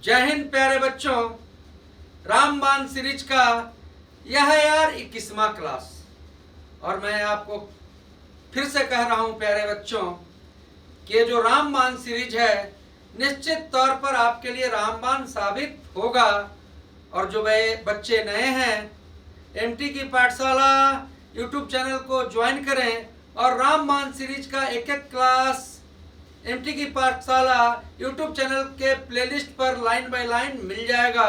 जय हिंद प्यारे बच्चों। रामबाण सीरीज का यह है यार 21वां क्लास और मैं आपको फिर से कह रहा हूं प्यारे बच्चों कि जो रामबाण सीरीज है निश्चित तौर पर आपके लिए रामबाण साबित होगा। और जो वे बच्चे नए हैं एमटी की पाठशाला यूट्यूब चैनल को ज्वाइन करें और रामबाण सीरीज का एक एक क्लास एमटी की पाठशाला यूट्यूब चैनल के प्लेलिस्ट पर लाइन बाय लाइन मिल जाएगा।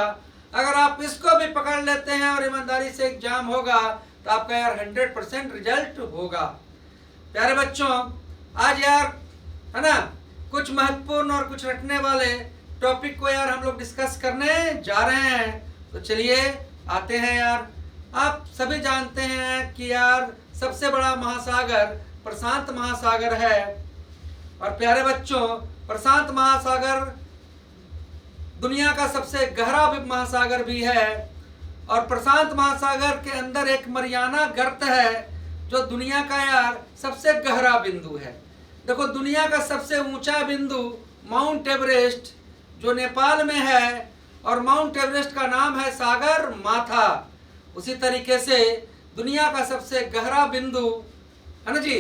अगर आप इसको भी पकड़ लेते हैं और ईमानदारी से एग्जाम होगा तो आपका यार 100% रिजल्ट होगा। प्यारे बच्चों आज यार है ना कुछ महत्वपूर्ण और कुछ रटने वाले टॉपिक को यार हम लोग डिस्कस करने जा रहे हैं। तो चलिए आते हैं यार। आप सभी जानते हैं कि यार सबसे बड़ा महासागर प्रशांत महासागर है। और प्यारे बच्चों प्रशांत महासागर दुनिया का सबसे गहरा महासागर भी है। और प्रशांत महासागर के अंदर एक मरियाना गर्त है जो दुनिया का यार सबसे गहरा बिंदु है। देखो दुनिया का सबसे ऊंचा बिंदु माउंट एवरेस्ट जो नेपाल में है और माउंट एवरेस्ट का नाम है सागर माथा। उसी तरीके से दुनिया का सबसे गहरा बिंदु है ना जी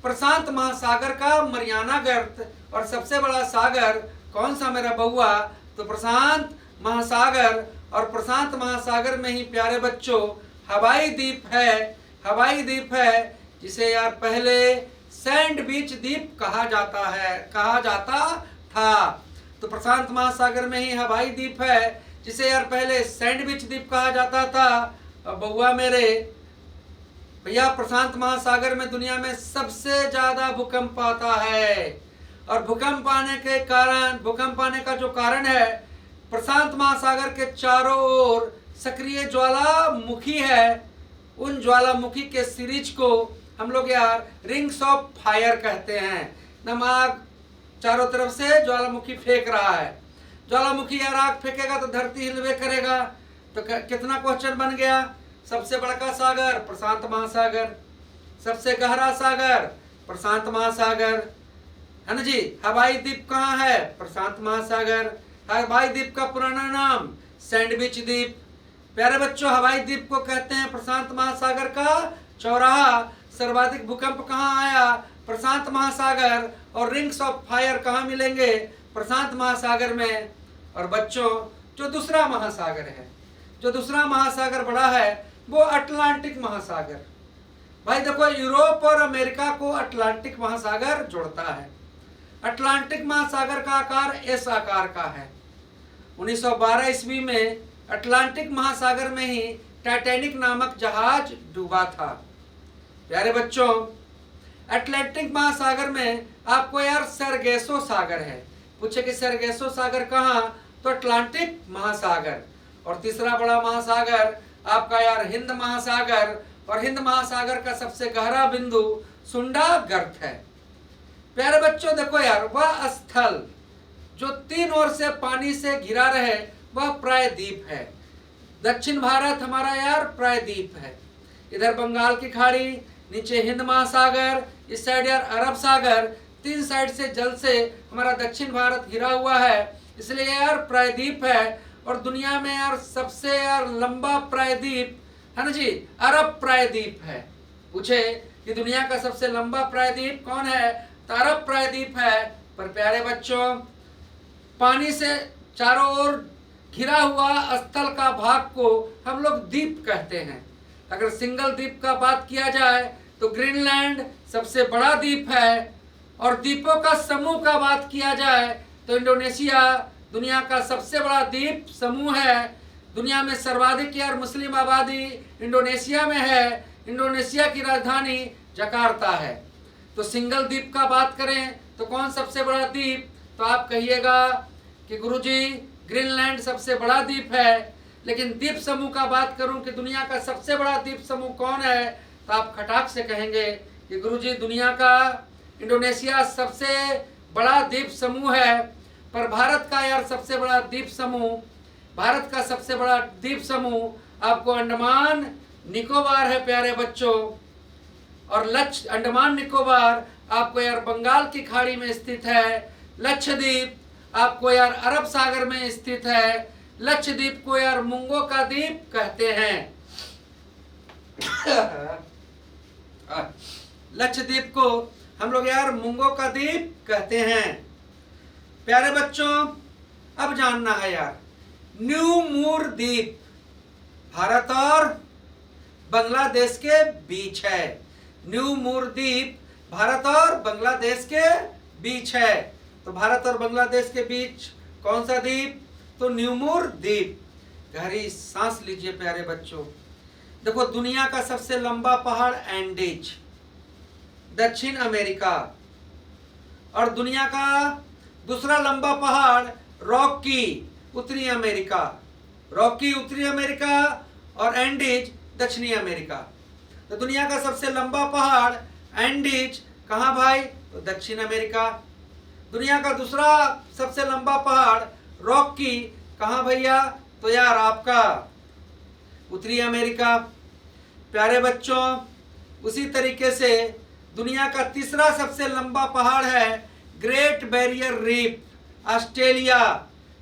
प्रशांत महासागर का मरियाना गर्त। और सबसे बड़ा सागर कौन सा मेरा बउआ? तो प्रशांत महासागर। और प्रशांत महासागर में ही प्यारे बच्चों हवाई द्वीप है। हवाई द्वीप है जिसे यार पहले सैंडविच द्वीप कहा जाता था। तो प्रशांत महासागर में ही हवाई द्वीप है जिसे यार पहले सैंडविच द्वीप कहा जाता था। और बउआ मेरे भैया प्रशांत महासागर में दुनिया में सबसे ज्यादा भूकंप आता है। और भूकंप आने का जो कारण है प्रशांत महासागर के चारों ओर सक्रिय ज्वालामुखी है। उन ज्वालामुखी के सीरीज को हम लोग यार रिंग्स ऑफ फायर कहते हैं। नमाग चारों तरफ से ज्वालामुखी फेंक रहा है। ज्वालामुखी यार आग फेंकेगा तो धरती हिलवे करेगा। तो कितना क्वेश्चन बन गया? सबसे बड़ा सागर प्रशांत महासागर, सबसे गहरा सागर प्रशांत महासागर है ना जी। हवाई द्वीप कहाँ है? प्रशांत महासागर। हवाई द्वीप का पुराना नाम सैंडविच द्वीप। प्यारे बच्चों हवाई द्वीप को कहते हैं प्रशांत महासागर का चौराहा। सर्वाधिक भूकंप कहाँ आया? प्रशांत महासागर। और रिंग्स ऑफ फायर कहाँ मिलेंगे? प्रशांत महासागर में। और बच्चों जो दूसरा महासागर बड़ा है वो अटलांटिक महासागर। भाई देखो यूरोप और अमेरिका को अटलांटिक महासागर जोड़ता है। अटलांटिक महासागर का आकार एस आकार का है। 1912 ईस्वी में अटलांटिक महासागर में ही टाइटैनिक नामक जहाज डूबा था। प्यारे बच्चों अटलांटिक महासागर में आपको यार सरगेसो सागर है। पूछे कि सरगेसो सागर कहाँ? तो अटलांटिक महासागर। और तीसरा बड़ा महासागर आपका यार हिंद महासागर। और हिंद महासागर का सबसे गहरा बिंदु सुंडा गर्त है। प्यारे बच्चों देखो यार वह स्थल जो तीन ओर से पानी से घिरा रहे वह प्रायद्वीप है। दक्षिण भारत हमारा यार प्रायद्वीप है। इधर बंगाल की खाड़ी, नीचे हिंद महासागर, इस साइड यार अरब सागर। तीन साइड से जल से हमारा दक्षिण भारत घिरा हुआ है इसलिए यार प्रायद्वीप है। और दुनिया में यार सबसे यार लंबा प्रायद्वीप है ना जी अरब प्रायद्वीप है। पूछे कि दुनिया का सबसे लंबा प्रायद्वीप कौन है? तो अरब प्रायद्वीप है। पर प्यारे बच्चों पानी से चारों ओर घिरा हुआ स्थल का भाग को हम लोग द्वीप कहते हैं। अगर सिंगल द्वीप का बात किया जाए तो ग्रीनलैंड सबसे बड़ा द्वीप है। और द्वीपों का समूह का बात किया जाए तो इंडोनेशिया दुनिया का सबसे बड़ा द्वीप समूह है। दुनिया में सर्वाधिक यार मुस्लिम आबादी इंडोनेशिया में है। इंडोनेशिया की राजधानी जकार्ता है। तो सिंगल द्वीप का बात करें तो कौन सबसे बड़ा द्वीप? तो आप कहिएगा कि गुरुजी ग्रीनलैंड सबसे बड़ा द्वीप है। लेकिन द्वीप समूह का बात करूं कि दुनिया का सबसे बड़ा द्वीप समूह कौन है? तो आप खटाक से कहेंगे कि गुरुजी दुनिया का इंडोनेशिया सबसे बड़ा द्वीप समूह है। पर भारत का यार सबसे बड़ा द्वीप समूह आपको अंडमान निकोबार है प्यारे बच्चों। और अंडमान निकोबार आपको यार बंगाल की खाड़ी में स्थित है। लक्षद्वीप आपको यार अरब सागर में स्थित है। लक्षद्वीप को यार मूंगों का द्वीप कहते हैं। लक्षद्वीप को हम लोग यार मूंगों का द्वीप कहते हैं। प्यारे बच्चों, अब जानना है यार, न्यू मूर द्वीप भारत और बांग्लादेश के बीच है। न्यू मूर द्वीप भारत और बांग्लादेश के बीच है। तो भारत और बांग्लादेश के बीच कौन सा द्वीप? तो न्यू मूर द्वीप। गहरी सांस लीजिए प्यारे बच्चों। देखो, दुनिया का सबसे लंबा पहाड़ एंडीज, दक्षिण अमेरिका, और दुनिया का दूसरा लंबा पहाड़ रॉकी, उत्तरी अमेरिका। रॉकी उत्तरी अमेरिका और एंडीज दक्षिणी अमेरिका। तो दुनिया का सबसे लंबा पहाड़ एंडीज कहाँ भाई? तो दक्षिण अमेरिका। दुनिया का दूसरा सबसे लंबा पहाड़ रॉकी कहाँ भैया? तो यार आपका उत्तरी अमेरिका। प्यारे बच्चों, उसी तरीके से दुनिया का तीसरा सबसे लंबा पहाड़ है ग्रेट बैरियर रीफ, ऑस्ट्रेलिया।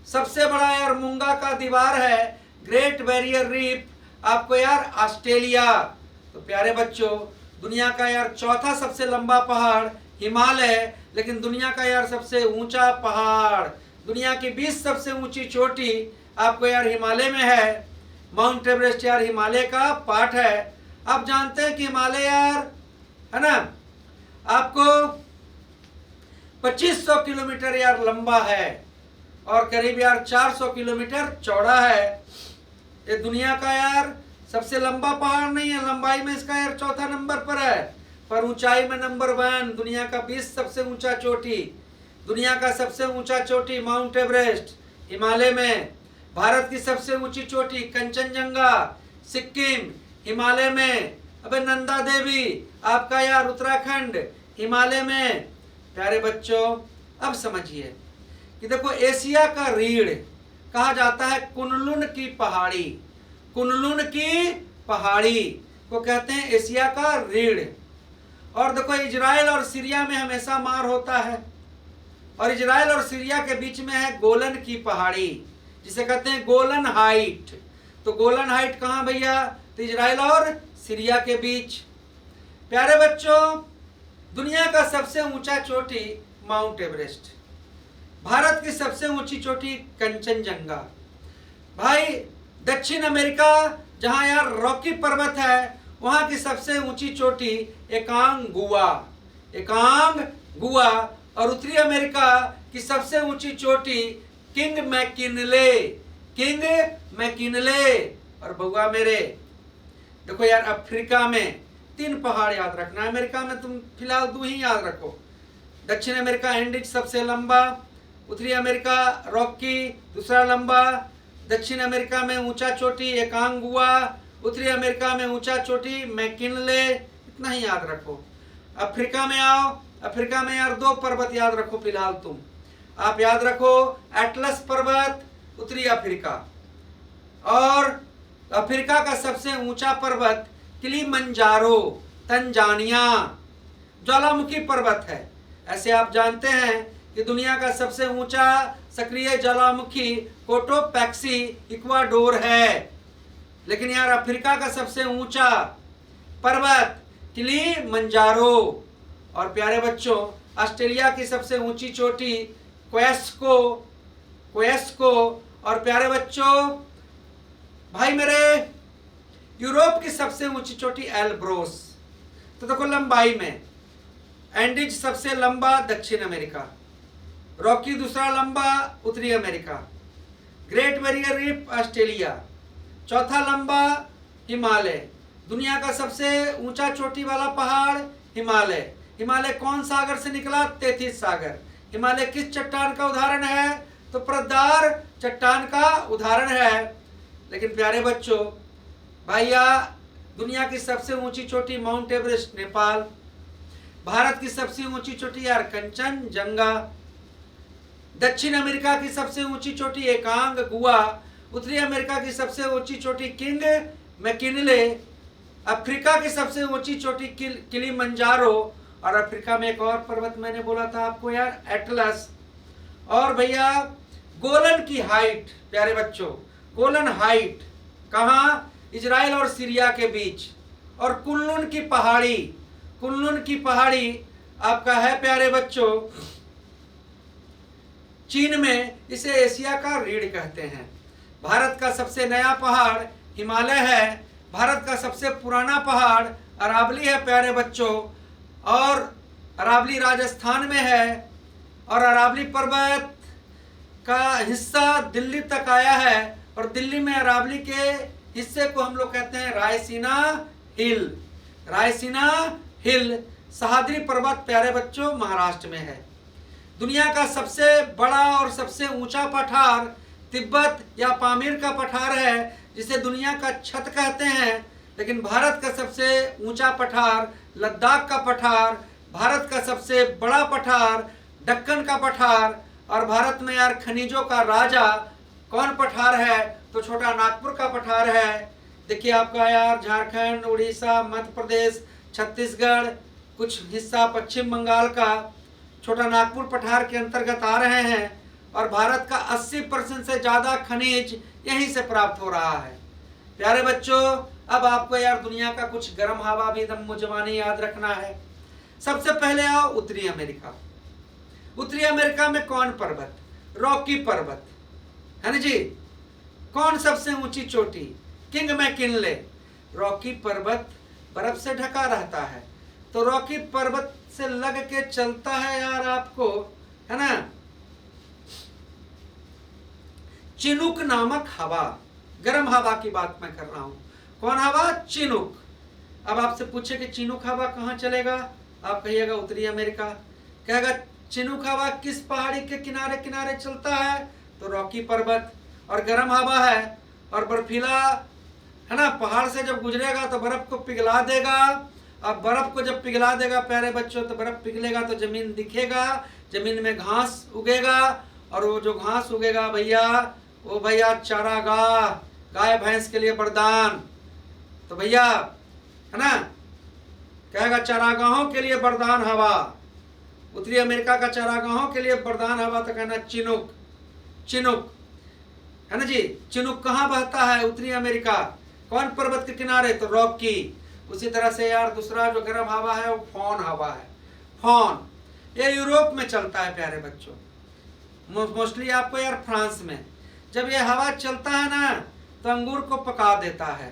सबसे बड़ा यार मूंगा का दीवार है ग्रेट बैरियर रीफ, आपको यार ऑस्ट्रेलिया। तो प्यारे बच्चों, दुनिया का यार चौथा सबसे लंबा पहाड़ हिमालय, लेकिन दुनिया का यार सबसे ऊंचा पहाड़, दुनिया की 20 सबसे ऊंची चोटी आपको यार हिमालय में है। माउंट एवरेस्ट यार हिमालय का पार्ट है। आप जानते हैं कि हिमालय यार है ना, आपको 2500 किलोमीटर यार लंबा है और करीब यार 400 किलोमीटर चौड़ा है। ये दुनिया का यार सबसे लंबा पहाड़ नहीं है, लंबाई में इसका यार चौथा नंबर पर है, पर ऊंचाई में नंबर 1। दुनिया का 20 सबसे ऊंचा चोटी, दुनिया का सबसे ऊंचा चोटी माउंट एवरेस्ट हिमालय में। भारत की सबसे ऊंची चोटी कंचनजंगा सिक्किम हिमालय में। अबे नंदा देवी आपका यार उत्तराखंड हिमालय में। प्यारे बच्चों, अब समझिए कि देखो, एशिया का रीढ़ कहा जाता है कुनलुन की पहाड़ी। कुनलुन की पहाड़ी को कहते हैं एशिया का रीढ़। और देखो, इजराइल और सीरिया में हमेशा मार होता है, और इजराइल और सीरिया के बीच में है गोलन की पहाड़ी, जिसे कहते हैं गोलन हाइट। तो गोलन हाइट कहाँ भैया? तो इजराइल और सीरिया के बीच। प्यारे बच्चों, दुनिया का सबसे ऊंचा चोटी माउंट एवरेस्ट, भारत की सबसे ऊंची चोटी कंचनजंगा। भाई दक्षिण अमेरिका जहां यार रॉकी पर्वत है, वहां की सबसे ऊंची चोटी एकांगुआ, एकांगुआ। और उत्तरी अमेरिका की सबसे ऊंची चोटी किंग मैकिनले, किंग मैकिनले। और बउआ मेरे, देखो यार, अफ्रीका में 3 पहाड़ याद रखना है। अमेरिका में तुम फिलहाल 2 ही याद रखो। दक्षिण अमेरिका एंडीज सबसे लंबा, उत्तरी अमेरिका रॉकी दूसरा लंबा, दक्षिण अमेरिका में ऊंचा चोटी एकांगुआ, उत्तरी अमेरिका में ऊंचा चोटी मैकिनले। इतना ही याद रखो। अफ्रीका में आओ, अफ्रीका में यार 2 पर्वत याद रखो फिलहाल तुम। आप याद रखो एटलस पर्वत उत्तरी अफ्रीका, और अफ्रीका का सबसे ऊंचा पर्वत किलिमंजारो तंजानिया, ज्वालामुखी पर्वत है। ऐसे आप जानते हैं कि दुनिया का सबसे ऊंचा सक्रिय ज्वालामुखी कोटोपैक्सी इक्वाडोर है, लेकिन यार अफ्रीका का सबसे ऊंचा पर्वत किलिमंजारो। और प्यारे बच्चों, ऑस्ट्रेलिया की सबसे ऊंची चोटी क्वेस्को, क्वेस्को। और प्यारे बच्चों, भाई मेरे, यूरोप की सबसे ऊंची चोटी एल्ब्रोस। तो देखो, लंबाई में एंडीज सबसे लंबा दक्षिण अमेरिका, रॉकी दूसरा लंबा उत्तरी America, great barrier reef Australia, चौथा लंबा हिमालय। दुनिया का सबसे ऊंचा चोटी वाला पहाड़ हिमालय। हिमालय कौन सागर से निकला? तेथिस सागर। हिमालय किस चट्टान का उदाहरण है? तो प्रदार चट्टान का उदाहरण है। लेकिन प्यारे बच्चों, भैया, दुनिया की सबसे ऊंची चोटी माउंट एवरेस्ट नेपाल, भारत की सबसे ऊंची चोटी यार कंचनजंगा, दक्षिण अमेरिका की सबसे ऊंची चोटी एकांगुआ, उत्तरी अमेरिका की सबसे ऊंची चोटी किंग मैकिनले, अफ्रीका की सबसे ऊंची चोटी किलिमंजारो, और अफ्रीका में एक और पर्वत मैंने बोला था आपको यार एटलस। और भैया गोलन की हाइट, प्यारे बच्चों, गोलन हाइट कहाँ? इजराइल और सीरिया के बीच। और कुनलुन की पहाड़ी, कुनलुन की पहाड़ी आपका है प्यारे बच्चों चीन में, इसे एशिया का रीढ़ कहते हैं। भारत का सबसे नया पहाड़ हिमालय है। भारत का सबसे पुराना पहाड़ अरावली है प्यारे बच्चों, और अरावली राजस्थान में है। और अरावली पर्वत का हिस्सा दिल्ली तक आया है, और दिल्ली में अरावली के हिस्से को हम लोग कहते हैं रायसीना हिल। रायसीना हिल सह्याद्री पर्वत प्यारे बच्चों महाराष्ट्र में है। दुनिया का सबसे बड़ा और सबसे ऊंचा पठार तिब्बत या पामीर का पठार है, जिसे दुनिया का छत कहते हैं। लेकिन भारत का सबसे ऊंचा पठार लद्दाख का पठार, भारत का सबसे बड़ा पठार दक्कन का पठार। और भारत में यार खनिजों का राजा कौन पठार है? तो छोटा नागपुर का पठार है। देखिए आपका यार झारखंड, उड़ीसा, मध्य प्रदेश, छत्तीसगढ़, कुछ हिस्सा पश्चिम बंगाल का छोटा नागपुर पठार के अंतर्गत आ रहे हैं। और भारत का 80% से ज़्यादा खनिज यहीं से प्राप्त हो रहा है। प्यारे बच्चों, अब आपको यार दुनिया का कुछ गर्म हवा भी दम जमानी याद रखना है। सबसे पहले आओ उत्तरी अमेरिका। उत्तरी अमेरिका में कौन पर्वत? रॉकी पर्वत है ना जी। कौन सबसे ऊंची चोटी? King McKinley. रॉकी पर्वत बर्फ से ढका रहता है, तो रॉकी पर्वत से लग के चलता है यार आपको, है ना, चिनुक नामक हवा। गर्म हवा की बात मैं कर रहा हूं। कौन हवा? चिनुक। अब आपसे पूछे कि चिनुक हवा कहां चलेगा, आप कहिएगा उत्तरी अमेरिका। कहेगा चिनुक हवा किस पहाड़ी के किनारे किनारे चलता है? तो रॉकी पर्वत। और गर्म हवा है और बर्फीला है ना, पहाड़ से जब गुजरेगा तो बर्फ को पिघला देगा। अब बर्फ को जब पिघला देगा प्यारे बच्चों, तो बर्फ पिघलेगा तो जमीन दिखेगा, जमीन में घास उगेगा। और वो जो घास उगेगा भैया, वो भैया चारागाह, गाय भैंस के लिए वरदान। तो भैया है ना, कहेगा चारागाहों के लिए वरदान हवा। उत्तरी अमेरिका का चारागाहों के लिए वरदान हवा, तो कहना चिनुक। चिनुक है ना जी। चिनुक कहाँ बहता है? उत्तरी अमेरिका। कौन पर्वत के किनारे? तो रॉकी। उसी तरह से यार दूसरा जो गर्म हवा है वो फॉन हवा है। फॉन ये यूरोप में चलता है प्यारे बच्चों, मोस्टली आपको यार फ्रांस में। जब ये हवा चलता है ना तो अंगूर को पका देता है।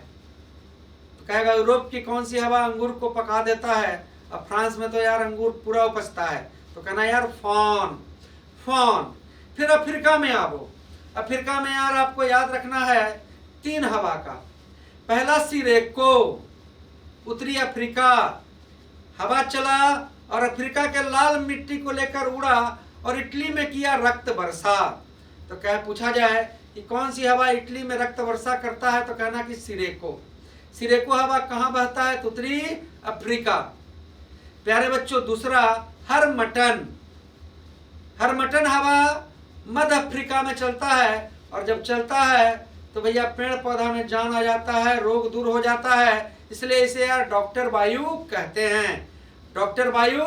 तो कहेगा यूरोप की कौन सी हवा अंगूर को पका देता है? अब फ्रांस में तो यार अंगूर पूरा उपजता है, तो कहना यार फॉन। फॉन। फिर अफ्रीका में आओ। अफ्रीका में यार आपको याद रखना है 3 हवा का। पहला सिरेको, उत्तरी अफ्रीका। हवा चला और अफ्रीका के लाल मिट्टी को लेकर उड़ा और इटली में किया रक्त वर्षा। तो क्या पूछा जाए कि कौन सी हवा इटली में रक्त वर्षा करता है? तो कहना कि सिरेको। सिरेको हवा कहाँ बहता है? तो उत्तरी अफ्रीका। प्यारे बच्चों, दूसरा हरमटन। हरमटन हवा मध्य अफ्रीका में चलता है, और जब चलता है तो भैया पेड़ पौधा में जान आ जाता है, रोग दूर हो जाता है। इसलिए इसे यार डॉक्टर वायु कहते हैं। डॉक्टर वायु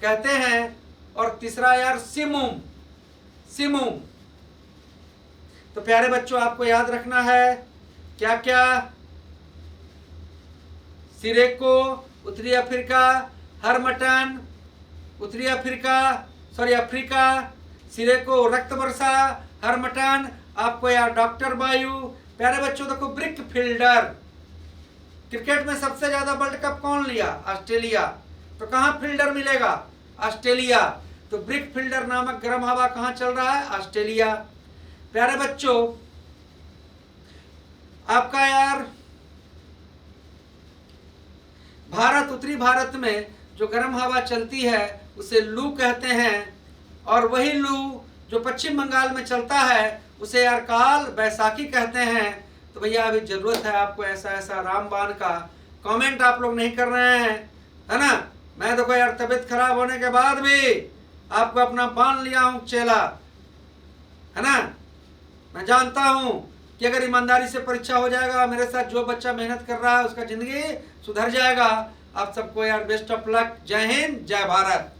कहते हैं। और तीसरा यार सिमुम। सिमुम। तो प्यारे बच्चों, आपको याद रखना है क्या क्या? सिरेको उत्तरी अफ्रीका, हरमटन उत्तरी अफ्रीका, अफ्रीका, सिरेको रक्त वर्षा, हरमटन आपको यार डॉक्टर वायु। प्यारे बच्चों देखो, ब्रिक फील्डर। क्रिकेट में सबसे ज्यादा वर्ल्ड कप कौन लिया? ऑस्ट्रेलिया। तो कहां फील्डर मिलेगा? ऑस्ट्रेलिया। तो ब्रिक फील्डर नामक गर्म हवा कहां चल रहा है? ऑस्ट्रेलिया। प्यारे बच्चों, आपका यार भारत, उत्तरी भारत में जो गर्म हवा चलती है उसे लू कहते हैं। और वही लू जो पश्चिम बंगाल में चलता है उसे यार काल बैसाखी कहते हैं। तो भैया अभी जरूरत है आपको ऐसा ऐसा रामबाण का। कमेंट आप लोग नहीं कर रहे हैं, है ना। मैं देखो यार तबीयत खराब होने के बाद भी आपको अपना बांध लिया हूं चेला, है ना। मैं जानता हूं कि अगर ईमानदारी से परीक्षा हो जाएगा, मेरे साथ जो बच्चा मेहनत कर रहा है उसका जिंदगी सुधर जाएगा। आप सबको यार बेस्ट ऑफ लक। जय हिंद, जय भारत।